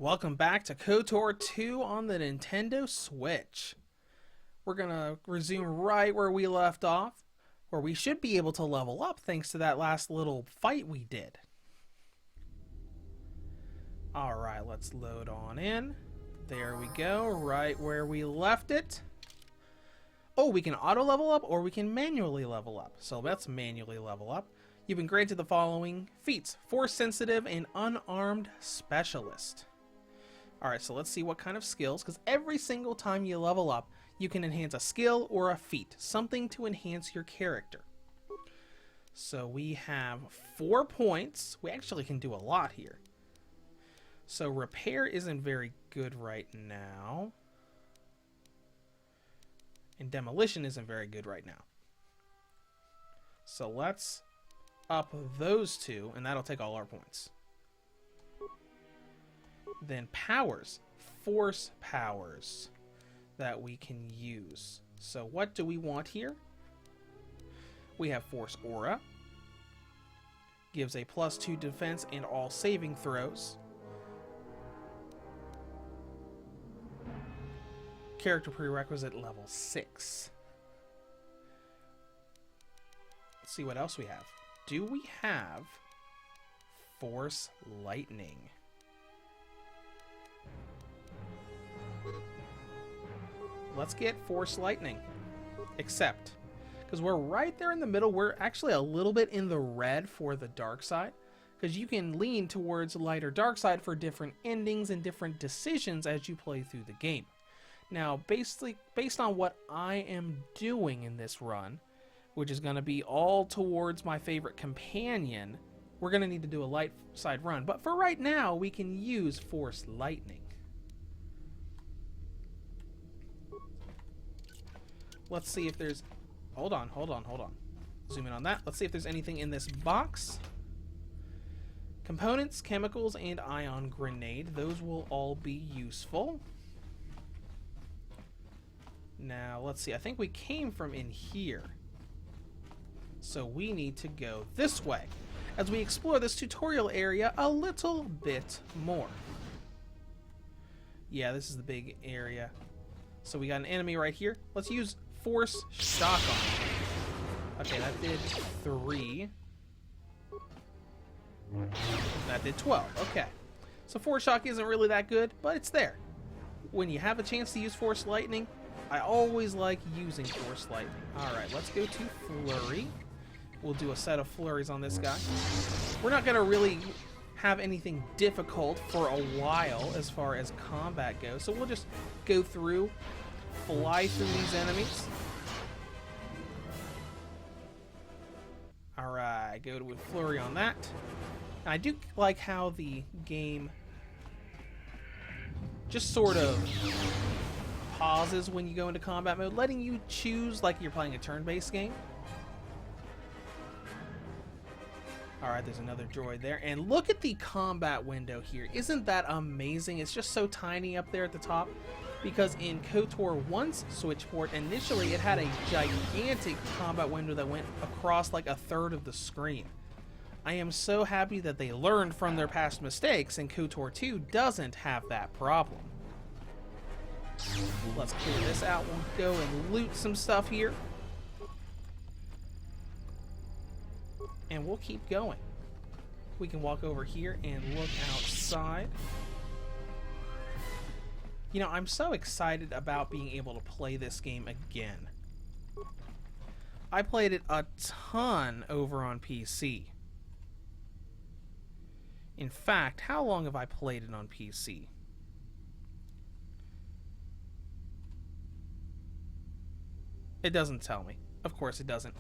Welcome back to KOTOR 2 on the Nintendo Switch. We're gonna resume right where we left off, where we should be able to level up thanks to that last little fight we did. Alright, let's load on in. There we go, right where we left it. Oh, we can auto level up or we can manually level up. So let's manually level up. You've been granted the following feats: Force Sensitive and Unarmed Specialist. Alright, so let's see what kind of skills, because every single time you level up, you can enhance a skill or a feat, something to enhance your character. So we have 4 points. We actually can do a lot here. So repair isn't very good right now. And demolition isn't very good right now. So let's up those two, and that'll take all our points. Then powers, force powers that we can use. So what do we want here? We have Force Aura. Gives a +2 defense and all saving throws. Character prerequisite level 6. Let's see what else we have. Do we have Force Lightning? Let's get Force Lightning. Except, because we're right there in the middle, we're actually a little bit in the red for the dark side, because you can lean towards light or dark side for different endings and different decisions as you play through the game. Now, based on what I am doing in this run, which is going to be all towards my favorite companion, we're going to need to do a light side run. But for right now, we can use Force Lightning. Let's see if there's... Hold on. Zoom in on that. Let's see if there's anything in this box. Components, chemicals, and ion grenade. Those will all be useful. Now, let's see. I think we came from in here. So we need to go this way as we explore this tutorial area a little bit more. Yeah, this is the big area. So we got an enemy right here. Let's use Force Shock on him. Okay, that did 3. That did 12. Okay. So Force Shock isn't really that good, but it's there. When you have a chance to use Force Lightning, I always like using Force Lightning. Alright, let's go to Flurry. We'll do a set of flurries on this guy. We're not going to really have anything difficult for a while as far as combat goes, so we'll just go through, fly through these enemies. Alright, go with Flurry on that. And I do like how the game just sort of pauses when you go into combat mode, letting you choose like you're playing a turn-based game. Alright, there's another droid there. And look at the combat window here. Isn't that amazing? It's just so tiny up there at the top. Because in KOTOR 1's Switch port, initially it had a gigantic combat window that went across like a third of the screen. I am so happy that they learned from their past mistakes and KOTOR 2 doesn't have that problem. Let's clear this out. We'll go and loot some stuff here. And we'll keep going. We can walk over here and look outside. You know, I'm so excited about being able to play this game again. I played it a ton over on PC. In fact, how long have I played it on PC? It doesn't tell me. Of course it doesn't.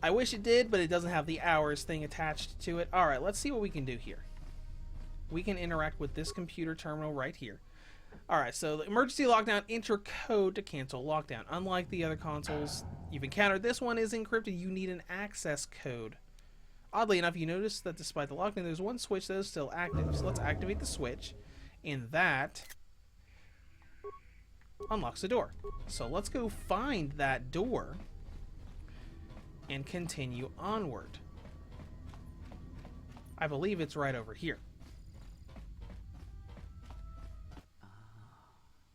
I wish it did, but it doesn't have the hours thing attached to it. Alright, let's see what we can do here. We can interact with this computer terminal right here. Alright, so the emergency lockdown, enter code to cancel lockdown. Unlike the other consoles you've encountered, this one is encrypted. You need an access code. Oddly enough, you notice that despite the lockdown, there's one switch that is still active. So let's activate the switch, and that unlocks the door. So let's go find that door and continue onward. I believe it's right over here.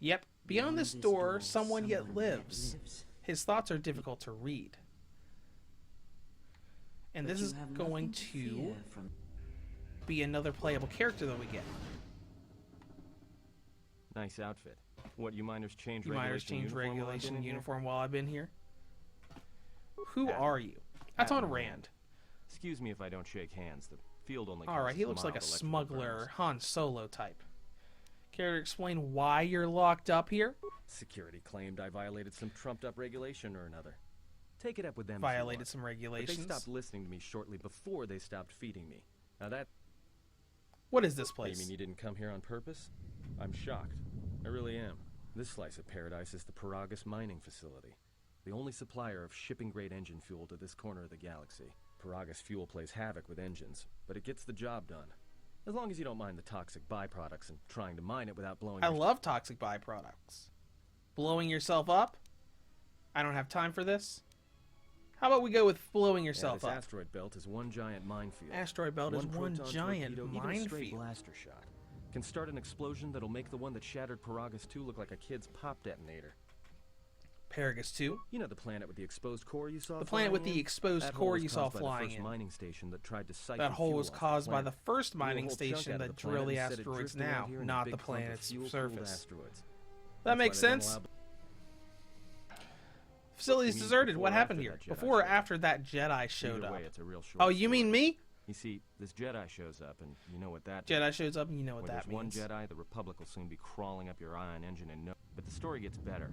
Yep. Beyond this door, someone yet lives. His thoughts are difficult to read. And this is going to be another playable character that we get. Nice outfit. What, you miners change You miners change regulation uniform while I've been here? Who Atton. are you? Atton Rand. Excuse me if I don't shake hands. The field only Alright, he looks like a smuggler, Han Solo type. Care to explain why you're locked up here? Security claimed I violated some trumped-up regulation or another. Take it up with them. Violated some But regulations. they stopped listening to me shortly before they stopped feeding me. Now that... What is this You place? mean you didn't come here on purpose? I'm shocked. I really am. This slice of paradise is the Paragus mining facility. The only supplier of shipping-grade engine fuel to this corner of the galaxy. Paragus fuel plays havoc with engines, but it gets the job done. As long as you don't mind the toxic byproducts and trying to mine it without blowing I love toxic byproducts. Blowing yourself up? I don't have time for this. How about we go with blowing yourself this up? asteroid belt is one giant minefield. Asteroid belt is one proton giant torpedo, even a stray minefield. blaster shot can start an explosion that'll make the one that shattered Paragus 2 look like a kid's pop detonator. Paragus 2? You know the planet with the exposed core you saw The planet with the exposed That hole core was you saw caused by the flying first in. mining station that tried to siphon That hole fuel was off the caused by planet. the first Blew a mining whole chunk station out of that the drill planet the and set it asteroids drifting out now, here in a not big the clump of planet's fuel-cooled surface. asteroids. That That's makes why they don't sense. allow- Facility's You mean deserted. before What or happened after here? that Jedi Before or showed up? after that Jedi showed Either up? way, it's a real short Oh, you mean story. me? You see, this Jedi shows up, and you know what that Jedi shows up and you know what When that there's one means. Jedi, the Republic will soon be crawling up your ion engine and no. But the story gets better.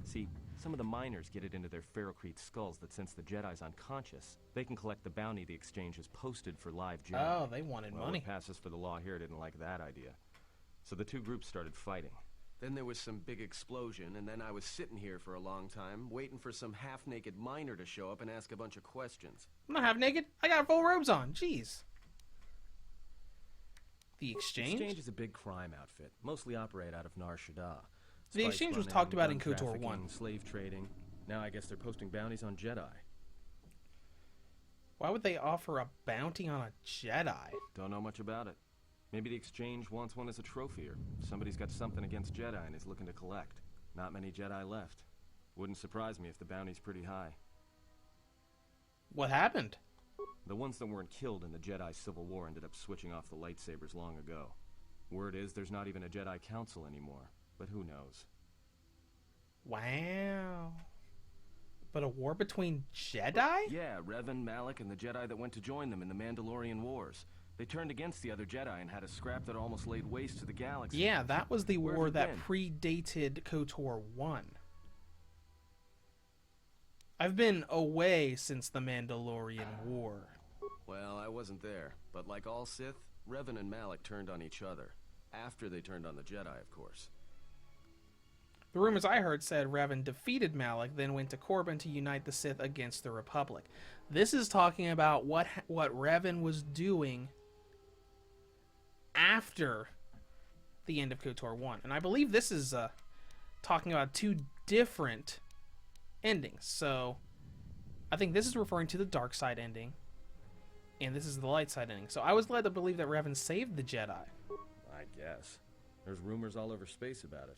See, some of the miners get it into their ferrocrete skulls that since the Jedi's unconscious, they can collect the bounty the exchange has posted for live Jedi. Oh, they wanted Well, money. the passes for the law here didn't like that idea. So the two groups started fighting. Then there was some big explosion, and then I was sitting here for a long time, waiting for some half-naked miner to show up and ask a bunch of questions. I'm not half naked. I got full robes on. Jeez. The exchange? Exchange is a big crime outfit, mostly operate out of Nar Shaddaa. The Spice exchange was running, talked about gun in KOTOR trafficking, 1. Slave trading. Now I guess they're posting bounties on Jedi. Why would they offer a bounty on a Jedi? Don't know much about it. Maybe the exchange wants one as a trophy, or somebody's got something against Jedi and is looking to collect. Not many Jedi left. Wouldn't surprise me if the bounty's pretty high. What happened? The ones that weren't killed in the Jedi Civil War ended up switching off the lightsabers long ago. Word is there's not even a Jedi Council anymore, but who knows? Wow. But a war between Jedi? Yeah, Revan, Malak, and the Jedi that went to join them in the Mandalorian Wars. They turned against the other Jedi and had a scrap that almost laid waste to the galaxy. Yeah, that was the Where have war you that been? predated KOTOR 1. I've been away since the Mandalorian War. Well, I wasn't there, but like all Sith, Revan and Malak turned on each other. After they turned on the Jedi, of course. The rumors I heard said Revan defeated Malak, then went to Corbin to unite the Sith against the Republic. This is talking about what Revan was doing after the end of KOTOR 1. And I believe this is talking about two different endings. So I think this is referring to the dark side ending, and this is the light side ending. So I was led to believe that Revan saved the Jedi. I guess. There's rumors all over space about it.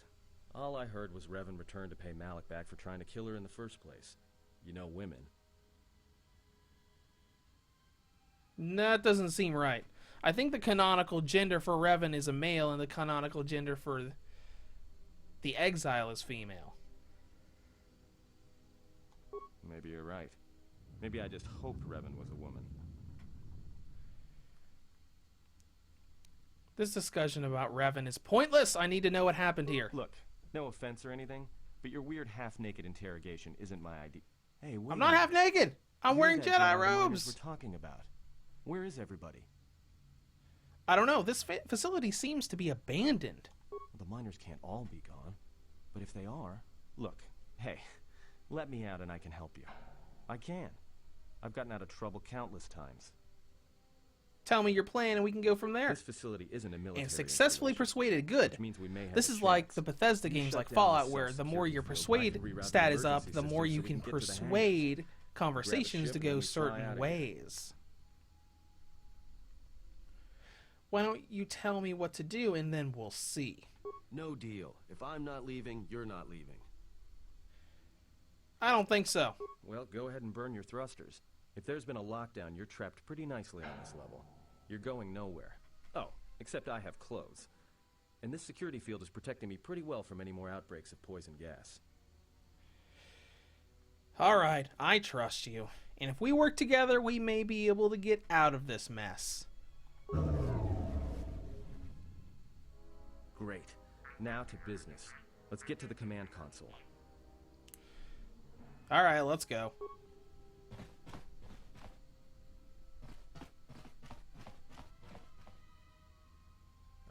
All I heard was Revan returned to pay Malak back for trying to kill her in the first place. You know, women. That doesn't seem right. I think the canonical gender for Revan is a male, and the canonical gender for the Exile is female. Maybe you're right. Maybe I just hoped Revan was a woman. This discussion about Revan is pointless. I need to know what happened here. Look, no offense or anything, but your weird half-naked interrogation isn't my idea. Hey, wait I'm not half naked. I'm wearing that Jedi the miners robes. we're talking about. Where is everybody? I don't know. This facility seems to be abandoned. The miners can't all be gone. But if they are... Look, hey, let me out and I can help you. I can. I've gotten out of trouble countless times. Tell me your plan, and we can go from there. This facility isn't a military And successfully installation, persuaded. Good. which means we may have This a is like chance. the Bethesda You games shut like down Fallout, the where the more self-security your field, I persuade can reroute the stat is up, emergency the more system you so we can get to the hangars. persuade conversations ship to and then go we fly certain outta here. ways. Why don't you tell me what to do, and then we'll see. No deal. If I'm not leaving, you're not leaving. I don't think so. Well, go ahead and burn your thrusters. If there's been a lockdown, you're trapped pretty nicely on this level. You're going nowhere. Oh, except I have clothes. And this security field is protecting me pretty well from any more outbreaks of poison gas. Alright, I trust you. And if we work together, we may be able to get out of this mess. Great. Now to business. Let's get to the command console. Alright, let's go.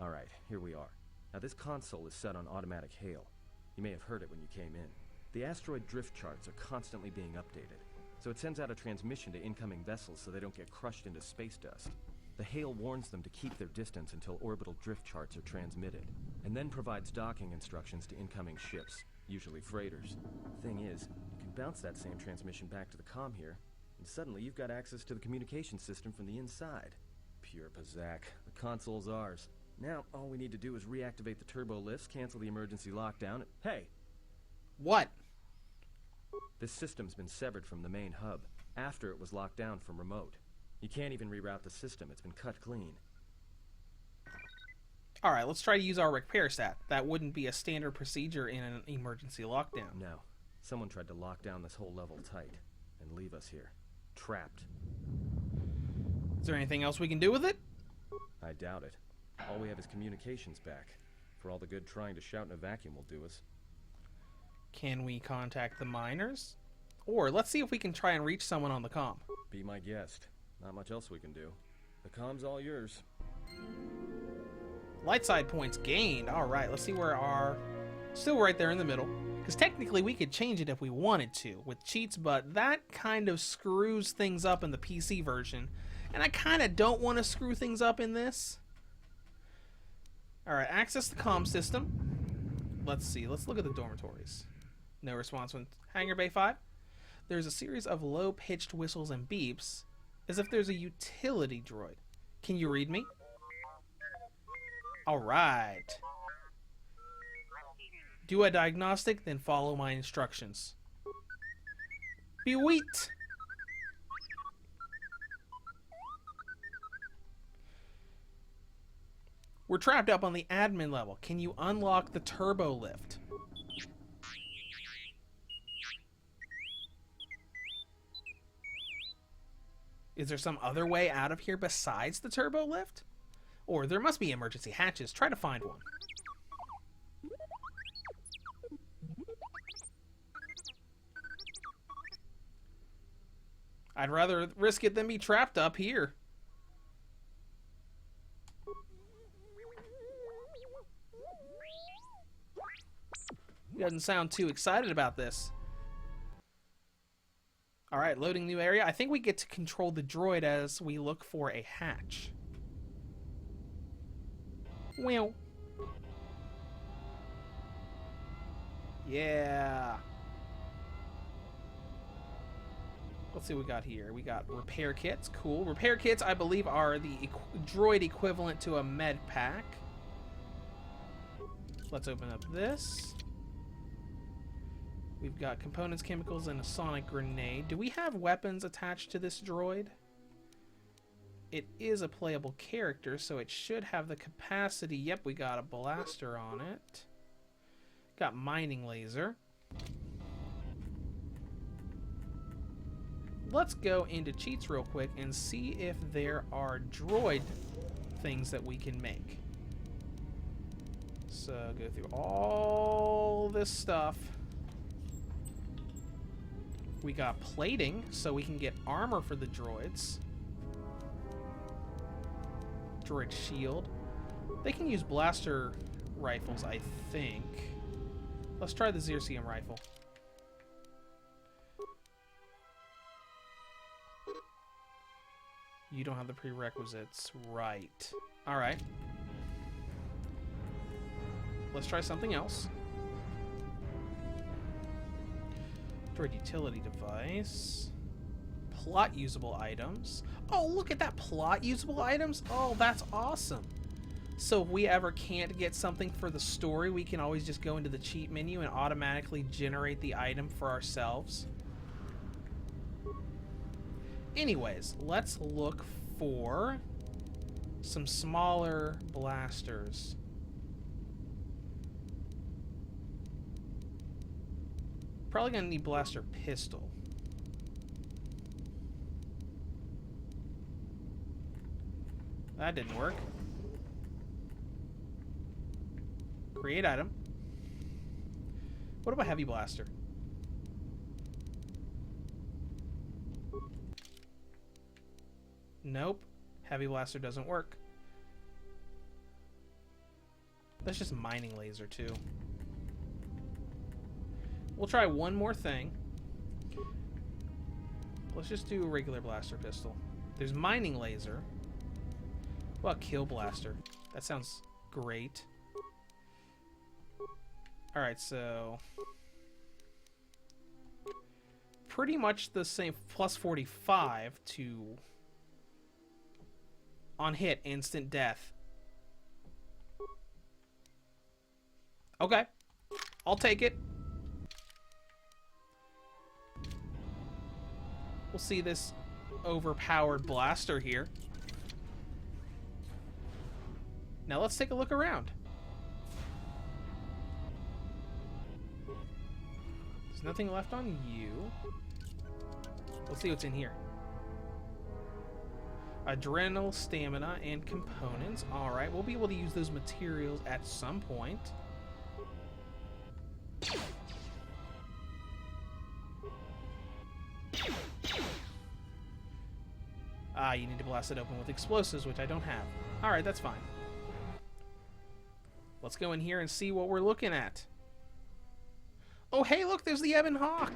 Alright, here we are. Now this console is set on automatic hail. You may have heard it when you came in. The asteroid drift charts are constantly being updated, so it sends out a transmission to incoming vessels so they don't get crushed into space dust. The hail warns them to keep their distance until orbital drift charts are transmitted, and then provides docking instructions to incoming ships, usually freighters. Thing is, you can bounce that same transmission back to the comm here, and suddenly you've got access to the communication system from the inside. Pure Pazak. The console's ours. Now, all we need to do is reactivate the turbo lifts, cancel the emergency lockdown. Hey! What? This system's been severed from the main hub, after it was locked down from remote. You can't even reroute the system, it's been cut clean. Alright, let's try to use our repair stat. That wouldn't be a standard procedure in an emergency lockdown. No. Someone tried to lock down this whole level tight, and leave us here. Trapped. Is there anything else we can do with it? I doubt it. All we have is communications back. For all the good trying to shout in a vacuum will do us. Can we contact the miners? Or let's see if we can try and reach someone on the comm. Be my guest. Not much else we can do. The comm's all yours. Light side points gained. Alright, let's see where our... Still right there in the middle. Because technically we could change it if we wanted to with cheats, but that kind of screws things up in the PC version. And I kind of don't want to screw things up in this. Alright, access the comm system. Let's see, let's look at the dormitories. No response when Hangar Bay 5. There's a series of low-pitched whistles and beeps, as if there's a utility droid. Can you read me? Alright. Do a diagnostic, then follow my instructions. Beweet! We're trapped up on the admin level. Can you unlock the turbo lift? Is there some other way out of here besides the turbo lift? Or there must be emergency hatches. Try to find one. I'd rather risk it than be trapped up here. He doesn't sound too excited about this. Alright, loading new area. I think we get to control the droid as we look for a hatch. Well. Yeah. Let's see what we got here. We got repair kits. Cool. Repair kits, I believe, are the droid equivalent to a med pack. Let's open up this. We've got components, chemicals, and a sonic grenade. Do we have weapons attached to this droid? It is a playable character, so it should have the capacity. Yep, we got a blaster on it. Got mining laser. Let's go into cheats real quick and see if there are droid things that we can make. So go through all this stuff. We got plating, so we can get armor for the droids. Droid shield. They can use blaster rifles, I think. Let's try the Xerxium rifle. You don't have the prerequisites. Right. Alright. Let's try something else. Droid utility device. Plot usable items. Oh, look at that, plot usable items. Oh, that's awesome. So if we ever can't get something for the story, we can always just go into the cheat menu and automatically generate the item for ourselves. Anyways, let's look for some smaller blasters. Probably gonna need blaster pistol. That didn't work. Create item. What about heavy blaster? Nope. Heavy blaster doesn't work. That's just mining laser too. We'll try one more thing. Let's just do a regular blaster pistol. There's mining laser. What about kill blaster? That sounds great. Alright, so pretty much the same, plus 45 to on hit, instant death. Okay, I'll take it. We'll see this overpowered blaster here. Now let's take a look around. There's nothing left on you. Let's see what's in here. Adrenal, stamina, and components. Alright, we'll be able to use those materials at some point. Ah, you need to blast it open with explosives, which I don't have. Alright, that's fine. Let's go in here and see what we're looking at. Oh, hey, look, there's the Ebon Hawk.